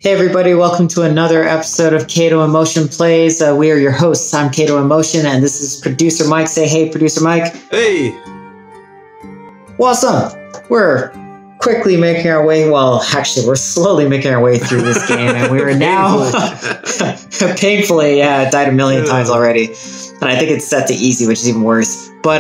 Hey everybody, welcome to another episode of Cato in Motion Plays. We are your hosts. I'm Cato in Motion, and this is Producer Mike. Say hey, Producer Mike. Hey! What's up? We're quickly making our way, well, actually, we're slowly making our way through this game, and we are now, painfully, died a million times already, and I think it's set to easy, which is even worse. But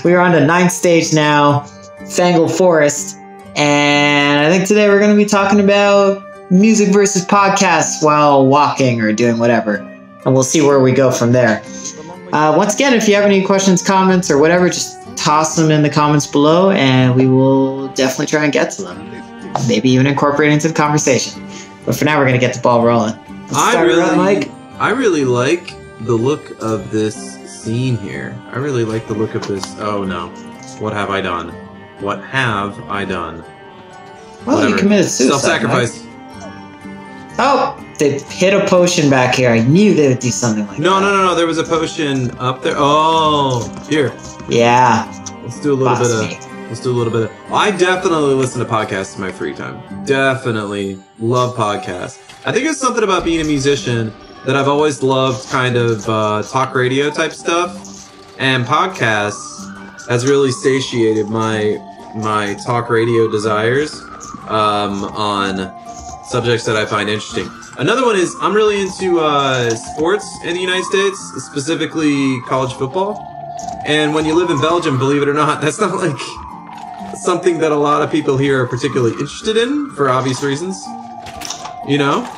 we are on the 9th stage now, Fangle Forest. And I think today we're going to be talking about music versus podcasts while walking or doing whatever. And we'll see where we go from there. Once again, if you have any questions, comments, or whatever, just toss them in the comments below and we will definitely try and get to them. Maybe even incorporate into the conversation. But for now, we're going to get the ball rolling. I really like the look of this scene here. I really like the look of this. Oh no. What have I done? What have I done? Well, whatever. You committed suicide. Self-sacrifice. Right? Oh, they hit a potion back here. I knew they would do something like that. No. There was a potion up there. Oh, here. Yeah. Let's do a little bit of. I definitely listen to podcasts in my free time. Definitely love podcasts. I think it's something about being a musician that I've always loved, kind of talk radio type stuff, and podcasts has really satiated my talk radio desires on subjects that I find interesting. Another one is I'm really into sports in the United States, specifically college football. And when you live in Belgium, believe it or not, that's not like something that a lot of people here are particularly interested in for obvious reasons. You know?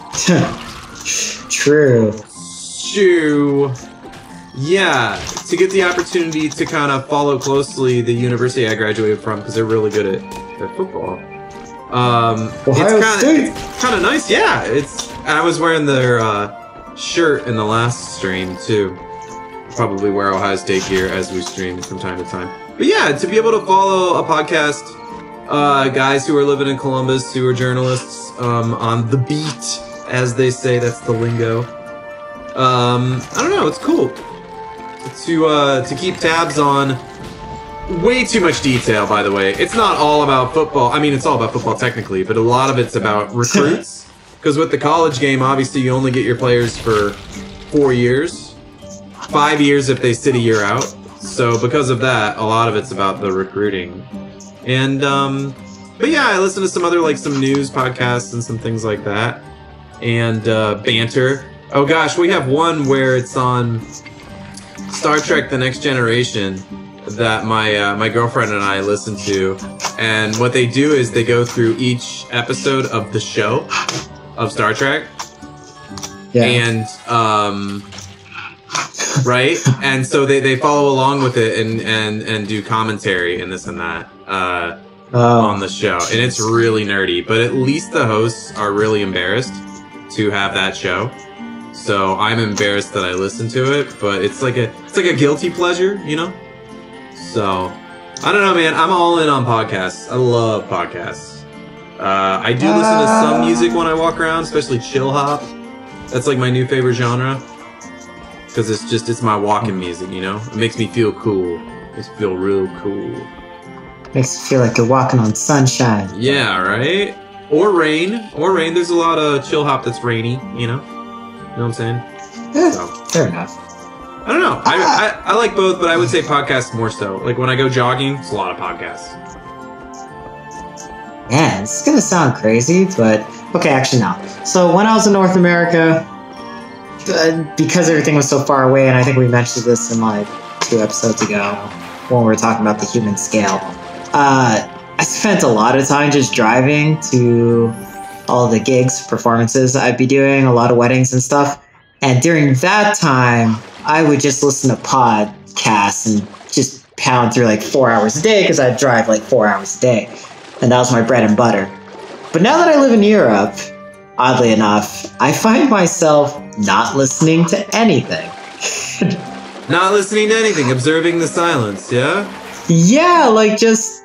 True. Yeah, to get the opportunity to kind of follow closely the university I graduated from, because they're really good at football. It's kind of nice, yeah. I was wearing their shirt in the last stream too. Probably wear Ohio State gear as we stream from time to time. But yeah, to be able to follow a podcast, guys who are living in Columbus, who are journalists on the beat, as they say, that's the lingo. I don't know, it's cool to keep tabs on way too much detail, by the way. It's not all about football. I mean, it's all about football technically, but a lot of it's about recruits. Because with the college game, obviously, you only get your players for 4 years. 5 years if they sit a year out. So because of that, a lot of it's about the recruiting. And, but yeah, I listen to some other, like, some news podcasts and some things like that. And, banter. Oh gosh, we have one where it's on Star Trek The Next Generation that my girlfriend and I listen to, and what they do is they go through each episode of the show of Star Trek, and right, and so they follow along with it and do commentary and this and that on the show, and it's really nerdy, but at least the hosts are really embarrassed to have that show. So I'm embarrassed that I listen to it, but it's like a guilty pleasure, you know? So, I don't know, man. I'm all in on podcasts. I love podcasts. I do listen to some music when I walk around, especially chill hop. That's like my new favorite genre. Because it's my walking music, you know? It makes me feel cool. It makes me feel real cool. Makes you feel like you're walking on sunshine. Yeah, right? Or rain. There's a lot of chill hop that's rainy, you know? You know what I'm saying? Yeah, so. Fair enough. I don't know. I like both, but I would say podcasts more so. Like when I go jogging, it's a lot of podcasts. Man, this is going to sound crazy, but okay, actually no. So when I was in North America, because everything was so far away, and I think we mentioned this in like 2 episodes ago when we were talking about the human scale, I spent a lot of time just driving to all the gigs, performances I'd be doing, a lot of weddings and stuff. And during that time, I would just listen to podcasts and just pound through like 4 hours a day because I'd drive like 4 hours a day. And that was my bread and butter. But now that I live in Europe, oddly enough, I find myself not listening to anything. Not listening to anything, observing the silence, yeah? Yeah, like just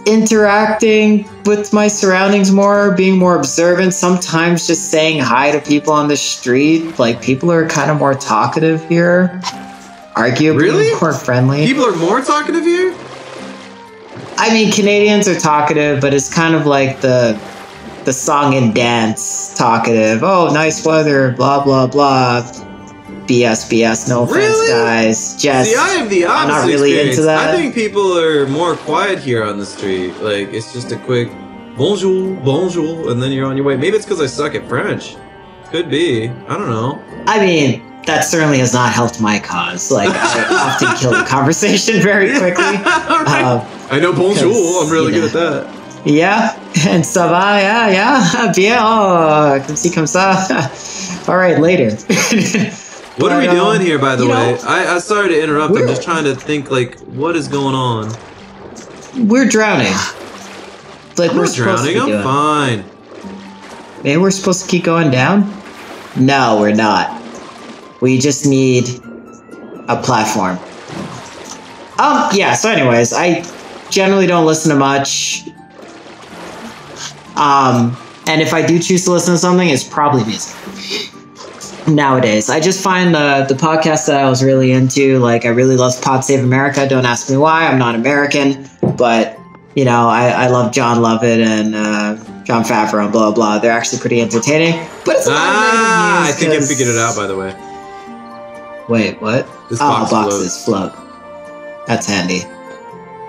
interacting with my surroundings more, being more observant, sometimes just saying hi to people on the street. Like, people are kind of more talkative here. Arguably more friendly. People are more talkative here? I mean, Canadians are talkative, but it's kind of like the the song and dance talkative. Oh, nice weather, blah blah blah. BS, no offense, guys. Just see, I have the opposite. I'm not really experience. into that. I think people are more quiet here on the street. Like, it's just a quick bonjour, and then you're on your way. Maybe it's because I suck at French. Could be. I don't know. I mean, that certainly has not helped my cause. Like, I often kill the conversation very quickly. I know bonjour. I'm really good at that. Yeah, and ça va, yeah, bien, oh, comme ça. All right, later. What are we doing here, by the way? I sorry to interrupt. I'm just trying to think, like, what is going on? We're drowning. Like, we're drowning. I'm fine. Maybe we're supposed to keep going down? No, we're not. We just need a platform. Yeah, so anyways, I generally don't listen to much. And if I do choose to listen to something, it's probably music. Nowadays, I just find the podcast that I was really into, like, I really love Pod Save America. Don't ask me why, I'm not American, but, you know, I love John Lovett and John Favreau and blah, blah. They're actually pretty entertaining, but it's a lot of negative news. I think I figured it out, by the way. Wait, what? This boxes float. That's handy.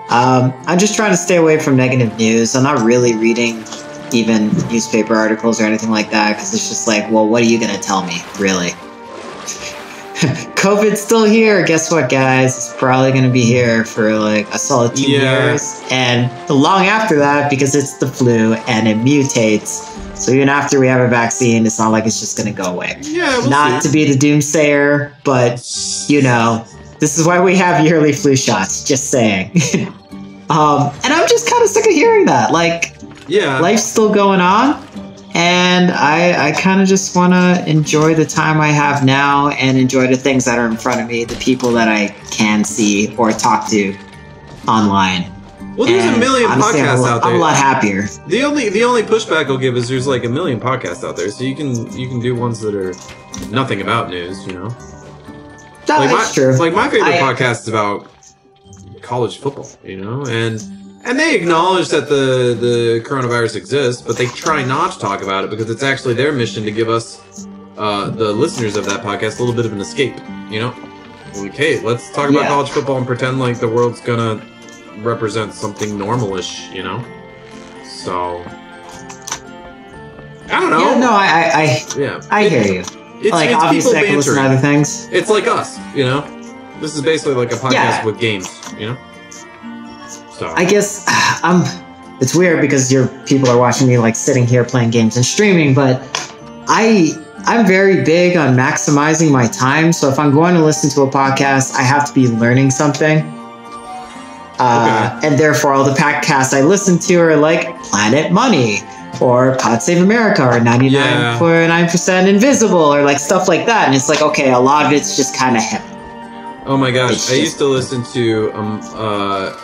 I'm just trying to stay away from negative news. I'm not really reading even newspaper articles or anything like that, because it's just like, well, what are you gonna tell me, really? COVID's still here. Guess what, guys? It's probably gonna be here for like a solid 2 years, and long after that, because it's the flu and it mutates. So even after we have a vaccine, it's not like it's just gonna go away. Yeah, we'll not see. to be the doomsayer, but you know, this is why we have yearly flu shots. Just saying. And I'm just kind of sick of hearing that. Like, yeah, life's still going on, and I kind of just want to enjoy the time I have now and enjoy the things that are in front of me, the people that I can see or talk to online. Well, there's a million podcasts out there. I'm a lot happier. The only pushback I'll give is there's like a million podcasts out there, so you can do ones that are nothing about news, you know. That's true. Like my favorite podcast is about college football, you know, and they acknowledge that the coronavirus exists, but they try not to talk about it because it's actually their mission to give us, the listeners of that podcast, a little bit of an escape, you know? Like, hey, let's talk about college football and pretend like the world's gonna represent something normalish, you know? So, I don't know. Yeah, no, I hear you. Like, obviously I can listen to other things. It's like us, you know? This is basically like a podcast with games, you know? So. I guess it's weird because people are watching me like sitting here playing games and streaming, but I'm very big on maximizing my time. So if I'm going to listen to a podcast, I have to be learning something. And therefore all the podcasts I listen to are like Planet Money or Pod Save America or 99.9% Invisible or like stuff like that. And it's like, okay, a lot of it's just kind of heavy. Oh my gosh, I used to listen to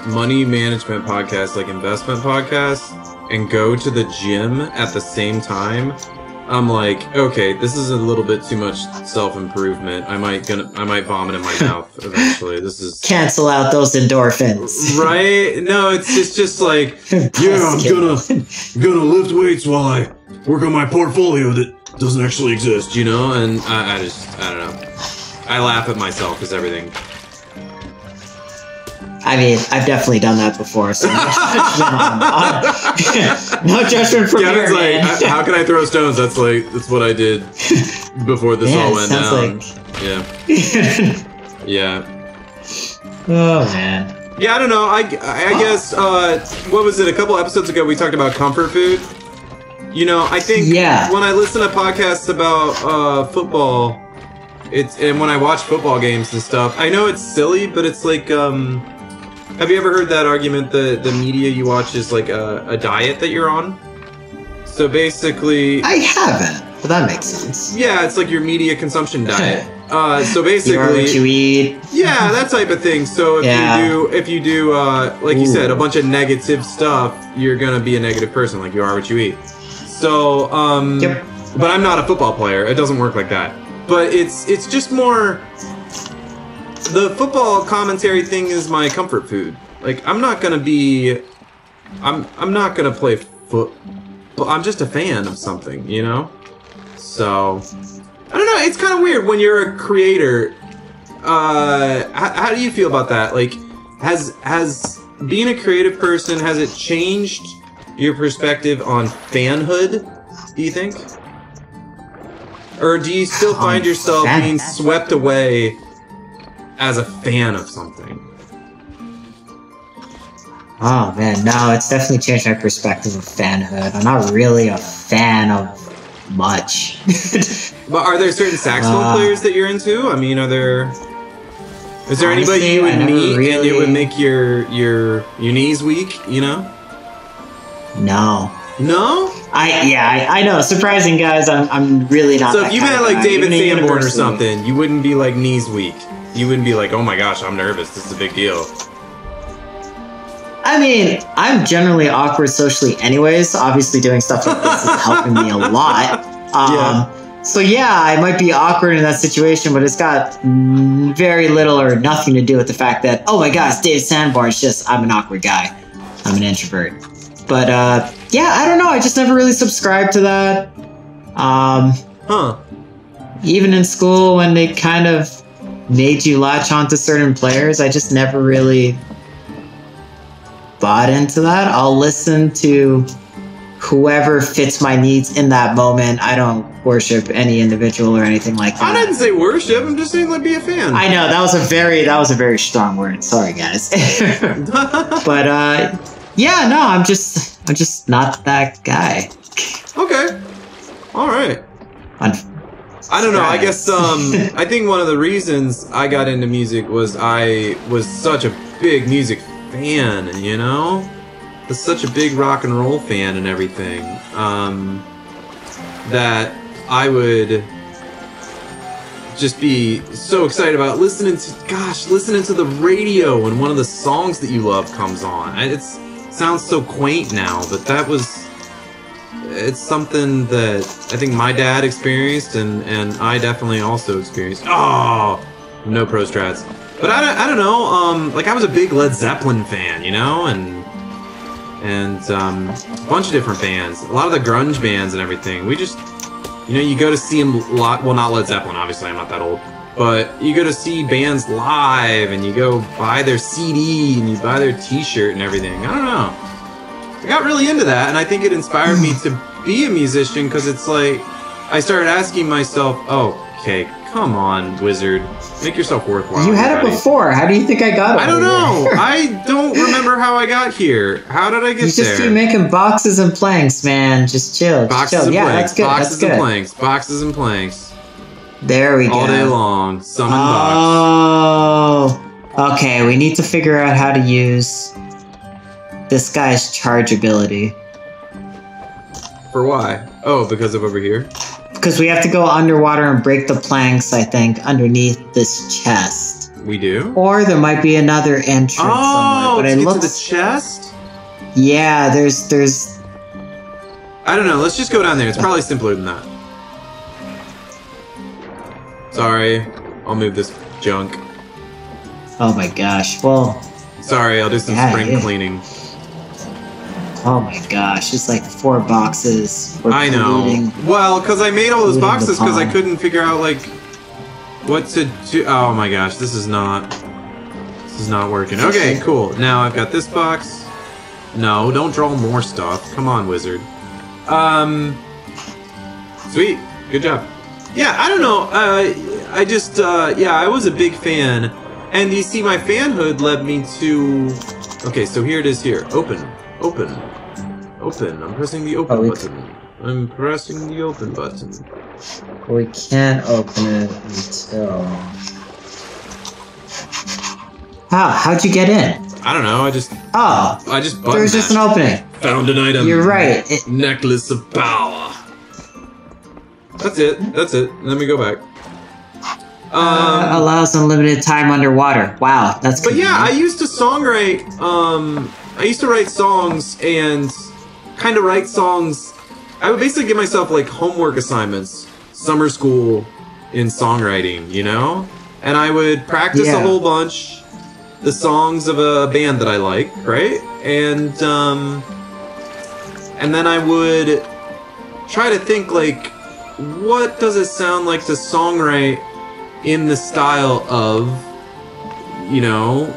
money management podcasts, like investment podcasts, and go to the gym at the same time. I'm like, okay, this is a little bit too much self-improvement. I might vomit in my mouth eventually. This is cancel out those endorphins. Right? No, it's just like, yeah, I'm gonna lift weights while I work on my portfolio that doesn't actually exist, you know? And I don't know. I laugh at myself because everything. I mean, I've definitely done that before, so no judgment from here, like, how can I throw stones? That's what I did before this all went down. Yeah. Oh man. Yeah, I don't know. I guess what was it? A couple episodes ago, we talked about comfort food. You know, I think when I listen to podcasts about football. And when I watch football games and stuff, I know it's silly, but it's like, have you ever heard that argument that the media you watch is like a diet that you're on? So basically... I haven't, but that makes sense. Yeah, it's like your media consumption diet. So basically... You are what you eat. Yeah, that type of thing. So if you do, like you said, a bunch of negative stuff, you're gonna be a negative person, like you are what you eat. So, but I'm not a football player. It doesn't work like that. But it's just more, the football commentary thing is my comfort food. Like, I'm not gonna be, I'm not gonna play football I'm just a fan of something, you know? So, I don't know, it's kind of weird when you're a creator. How do you feel about that? Like, has being a creative person, has it changed your perspective on fanhood, do you think? Or do you still find yourself being swept away as a fan of something? Oh man, no, it's definitely changed my perspective of fanhood. I'm not really a fan of much. But are there certain saxophone players that you're into? I mean, is there anybody you would meet and it would make your knees weak, you know? No. No? I know. Surprising, guys. I'm really not. So if you met like David Sanborn or something, you wouldn't be like knees weak. You wouldn't be like, oh my gosh, I'm nervous. This is a big deal. I mean, I'm generally awkward socially anyways. Obviously, doing stuff like this is helping me a lot. So yeah, I might be awkward in that situation, but it's got very little or nothing to do with the fact that, oh my gosh, David Sanborn. It's just, I'm an awkward guy. I'm an introvert. But yeah, I don't know. I just never really subscribed to that. Even in school, when they kind of made you latch onto certain players, I just never really bought into that. I'll listen to whoever fits my needs in that moment. I don't worship any individual or anything like that. I didn't say worship. I'm just saying, like, be a fan. I know that was a very strong word. Sorry, guys. But yeah, no, I'm just not that guy. Okay. All right. I don't know. I guess I think one of the reasons I got into music was I was such a big music fan, you know? Was such a big rock and roll fan and everything. That I would just be so excited about listening to the radio when one of the songs that you love comes on. It sounds so quaint now, but it's something that I think my dad experienced and I definitely also experienced. Oh, no pro strats. But I don't know, like I was a big Led Zeppelin fan, you know, and a bunch of different bands, a lot of the grunge bands and everything. We just, you know, you go to see them a lot. Well, not Led Zeppelin, obviously, I'm not that old. But you go to see bands live, and you go buy their CD, and you buy their T-shirt and everything. I don't know. I got really into that, and I think it inspired me to be a musician, because it's like, I started asking myself, oh, okay, come on, Wizard. Make yourself worthwhile. You had it before. How do you think I got it? I don't know. I don't remember how I got here. How did I get there? You just keep making boxes and planks, man. Just chill. Boxes and planks. That's good. Boxes and planks. Boxes and planks. There we go. All day long. Summon box. Oh. Okay, we need to figure out how to use this guy's charge ability. For why? Oh, because of over here? Because we have to go underwater and break the planks, I think, underneath this chest. We do? Or there might be another entrance somewhere. But to get to the chest? Yeah, there's... I don't know, let's just go down there. It's probably simpler than that. Sorry, I'll move this junk. Oh my gosh, well... Sorry, I'll do some spring cleaning. Oh my gosh, it's like 4 boxes. I know. Well, because I made all those boxes because I couldn't figure out, like, what to do. Oh my gosh, this is not working. Okay, cool. Now I've got this box. No, don't draw more stuff. Come on, Wizard. Sweet. Good job. Yeah, I don't know. I just, yeah, I was a big fan. And you see, my fanhood led me to... Okay, so here it is here. Open. Open. Open. I'm pressing the open button. I'm pressing the open button. We can't open it until... How'd you get in? I don't know, I just button there's just an opening. Found an item. You're right. Necklace of power. That's it. Let me go back. Allows unlimited time underwater. Wow, that's good. But yeah, I used to songwrite, I used to write songs and kind of write songs. I would basically give myself like homework assignments, summer school in songwriting, you know? And I would practice a whole bunch, the songs of a band that I like, right? And and then I would try to think, like, what does it sound like to songwrite in the style of, you know,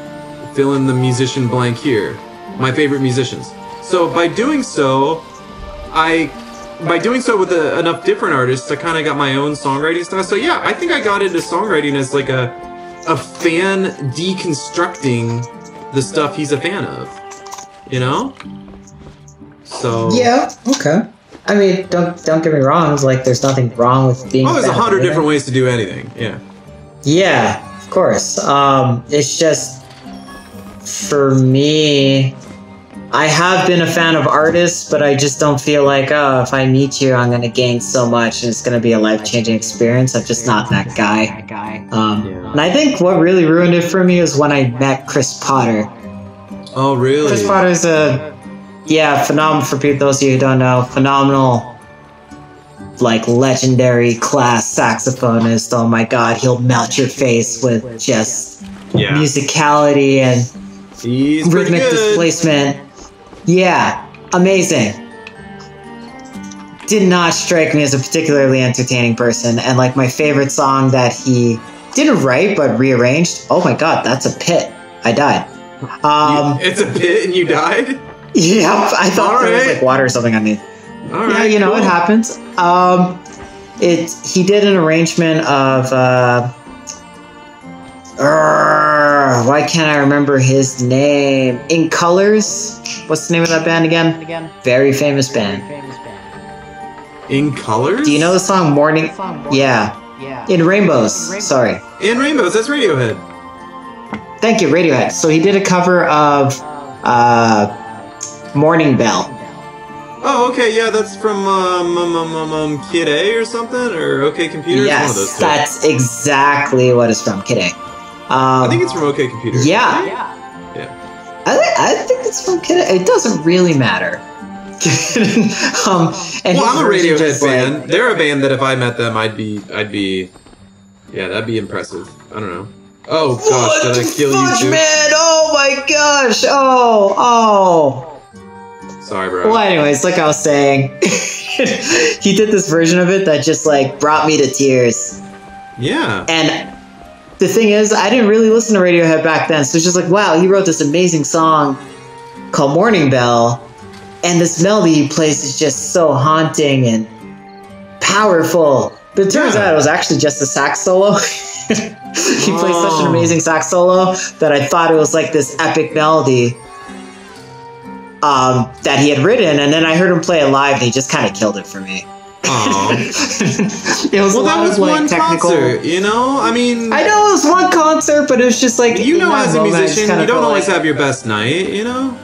fill in the musician blank here, my favorite musicians. So by doing so with enough different artists, I kind of got my own songwriting style. So yeah, I think I got into songwriting as like a fan deconstructing the stuff he's a fan of, you know? So yeah, okay. I mean, don't get me wrong. It's like there's nothing wrong with being. Oh, there's 100 different ways to do anything. Yeah. Yeah, of course. It's just for me. I have been a fan of artists, but I just don't feel like, oh, if I meet you, I'm going to gain so much and it's going to be a life-changing experience. I'm just not that guy. And I think what really ruined it for me is when I met Chris Potter. Oh, really? Chris Potter's phenomenal, for those of you who don't know, phenomenal, like, legendary class saxophonist. Oh my god, he'll melt your face with just musicality and rhythmic displacement. Yeah, amazing. Did not strike me as a particularly entertaining person, and like my favorite song that he didn't write but rearranged. Oh my god, that's a pit. I died. It's a pit and you died? Yeah, I thought there was like water or something on me. Alright, you know, cool. It happens. He did an arrangement of why can't I remember his name? In Colors? What's the name of that band again? Very famous band. In Colors? Do you know the song Morning? Yeah. In Rainbows. Sorry. In Rainbows, that's Radiohead. Thank you, Radiohead. So he did a cover of Morning Bell. Oh, okay, yeah, that's from Kid A or something? Or OK Computer? Yes, one of those two. That's exactly what is from Kid A. I think it's from OK Computer. Yeah. I think it's from Kid A. It doesn't really matter. I'm a Radiohead fan. Like, they're a band that if I met them, I'd be, yeah, that'd be impressive. I don't know. Oh gosh, did I kill you too? Man, oh my gosh, oh. Sorry, bro. Well, anyways, like I was saying, he did this version of it that just like brought me to tears. Yeah. And the thing is, I didn't really listen to Radiohead back then, so it's just like, wow, he wrote this amazing song called Morning Bell, and this melody he plays is just so haunting and powerful. But it turns out it was actually just a sax solo. He plays such an amazing sax solo that I thought it was like this epic melody that he had written, and then I heard him play it live, and he just kind of killed it for me. It was that was like one technical concert, you know? I mean, I know it was one concert, but it was just like, you know, as a musician, you don't always have your best night, you know?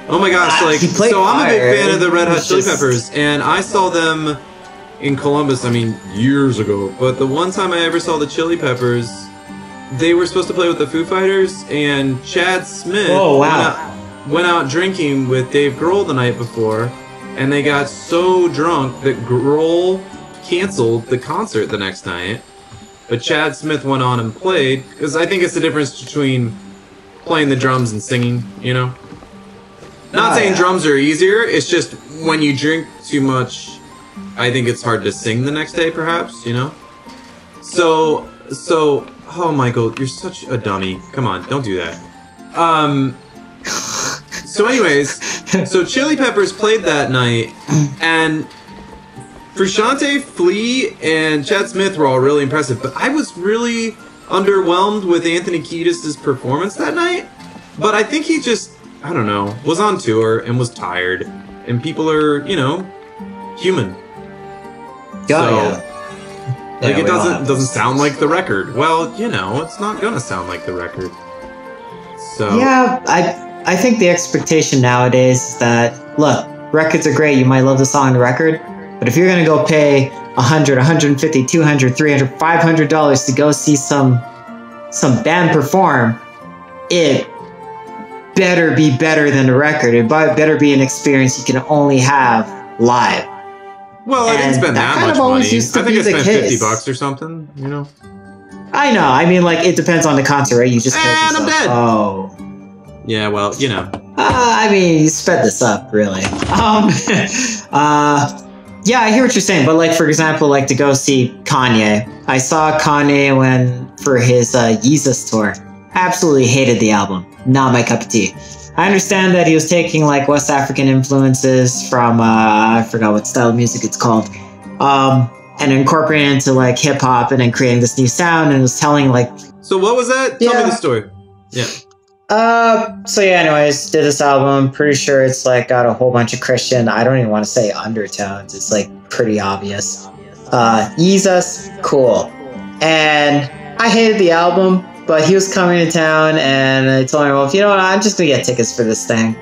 Oh my gosh, like, so I'm a big fan of the Red Hot Chili Peppers, and I saw them in Columbus, I mean, years ago, but the one time I ever saw the Chili Peppers, they were supposed to play with the Foo Fighters, and Chad Smith went out drinking with Dave Grohl the night before, and they got so drunk that Grohl canceled the concert the next night, but Chad Smith went on and played, because I think it's the difference between playing the drums and singing, you know? Not saying drums are easier, it's just when you drink too much, I think it's hard to sing the next day, perhaps, you know? So, oh, Michael, you're such a dummy. Come on, don't do that. So anyways, so Chili Peppers played that night, and Frusciante, Flea, and Chad Smith were all really impressive, but I was really underwhelmed with Anthony Kiedis' performance that night. But I think he just, I don't know, was on tour and was tired, and people are, you know, human. Like, it doesn't sound like the record. Well, you know, it's not gonna sound like the record. So yeah, I think the expectation nowadays is that, look, records are great. You might love the song on the record, but if you're gonna go pay $100, $150, $200, $300, $500 to go see some band perform, it better be better than the record. It better be an experience you can only have live. Well, I didn't spend that much money. I think I spent $50 or something, you know? I know. I mean, like, it depends on the concert, right? You just killed yourself. I'm dead. Oh. Yeah, well, you know. I mean, you sped this up, really. Yeah, I hear what you're saying, but like, for example, like to go see Kanye. I saw Kanye for his Yeezus tour. Absolutely hated the album. Not my cup of tea. I understand that he was taking like West African influences from, I forgot what style of music it's called, and incorporating it into like hip hop and then creating this new sound, and was telling like... So what was that? Tell me the story. Yeah. So yeah, anyways, did this album. Pretty sure it's like got a whole bunch of Christian, I don't even want to say undertones. It's like pretty obvious. Yeezus, cool. And I hated the album, but he was coming to town and I told him, well, if you know what, I'm just gonna get tickets for this thing.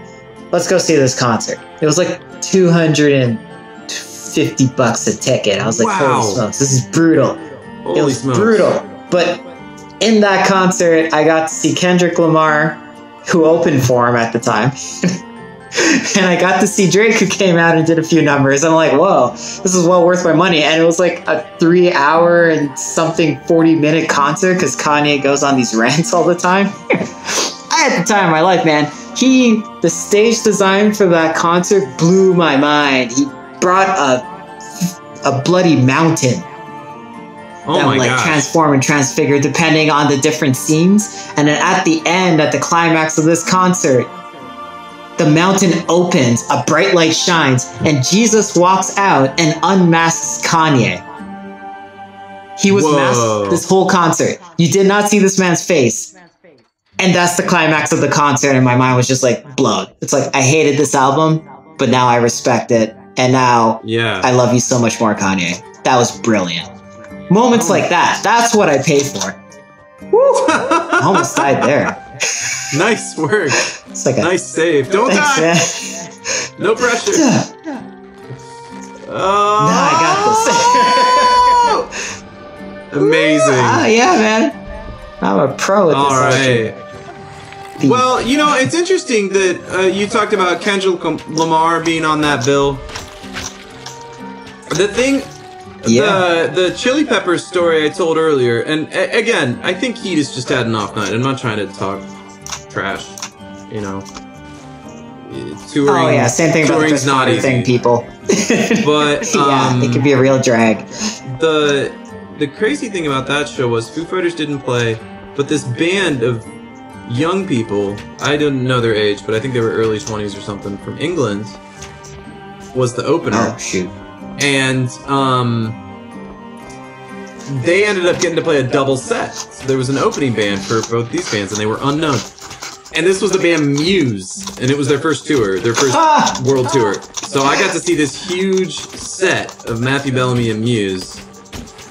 Let's go see this concert. It was like $250 a ticket. I was like, wow. Holy smokes, this is brutal. Holy it was smokes. brutal. But in that concert, I got to see Kendrick Lamar, who opened for him at the time. And I got to see Drake, who came out and did a few numbers. I'm like, whoa, this is well worth my money. And it was like a 3-hour and something 40-minute concert because Kanye goes on these rants all the time. I had the time of my life, man. The stage design for that concert blew my mind. He brought a bloody mountain that would like transform and transfigure depending on the different scenes. And then at the end, at the climax of this concert, the mountain opens, a bright light shines, and Jesus walks out and unmasks Kanye. He was masked this whole concert. You did not see this man's face. And that's the climax of the concert, and my mind was just like blown. It's like, I hated this album, but now I respect it. And now I love you so much more, Kanye. That was brilliant. Moments like that, that's what I pay for. Woo! I almost died there. Nice work. It's like nice save. Don't die. Man. No pressure. I got this. Amazing. Yeah, man. I'm a pro at this. All right. Well, you know, it's interesting that you talked about Kendrick Lamar being on that bill. The thing... The Chili Peppers story I told earlier, and again, I think Heat has just had an off night. I'm not trying to talk trash, you know. Touring, same thing about the not easy. Thing, people. But it could be a real drag. The crazy thing about that show was Foo Fighters didn't play, but this band of young people, I didn't know their age, but I think they were early 20s or something, from England, was the opener. Oh shoot. And they ended up getting to play a double set. So there was an opening band for both these bands, and they were unknown. And this was the band Muse, and it was their first tour, their first world tour. So I got to see this huge set of Matthew Bellamy and Muse,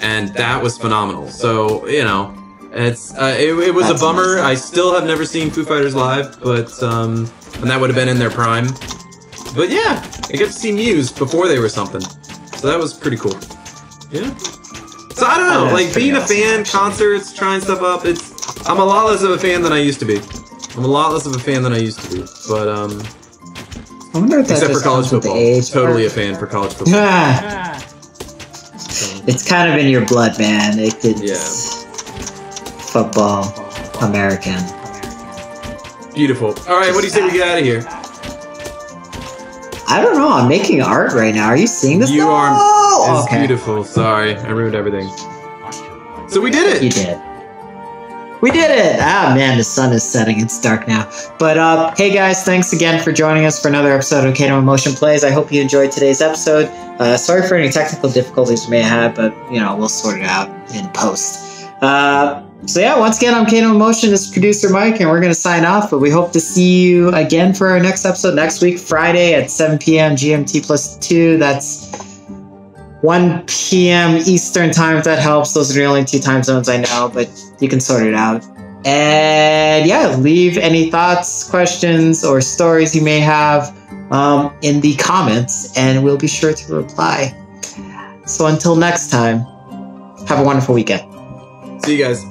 and that was phenomenal. So, you know, it was a bummer. I still have never seen Foo Fighters live, but and that would have been in their prime. But yeah, I got to see Muse before they were something. So that was pretty cool. Yeah. So I don't know, like being a fan, concerts, trying stuff up, I'm a lot less of a fan than I used to be. But I wonder if except for college football. Totally a fan for college football. It's kind of in your blood, man. It's football, American. Beautiful. All right, what do you say we get out of here? I don't know. I'm making art right now. Are you seeing this? You are. It's beautiful. Sorry, I ruined everything. So we did it. You did. We did it. Ah, man, the sun is setting. It's dark now. But hey, guys, thanks again for joining us for another episode of Kato Emotion Plays. I hope you enjoyed today's episode. Sorry for any technical difficulties we may have, but you know we'll sort it out in post. So yeah, once again, I'm Kato Emotion, this is producer Mike, and we're going to sign off, but we hope to see you again for our next episode next week, Friday at 7 p.m. GMT plus 2. That's 1 p.m. Eastern time, if that helps. Those are the only 2 time zones I know, but you can sort it out. And yeah, leave any thoughts, questions, or stories you may have in the comments, and we'll be sure to reply. So until next time, have a wonderful weekend. See you guys.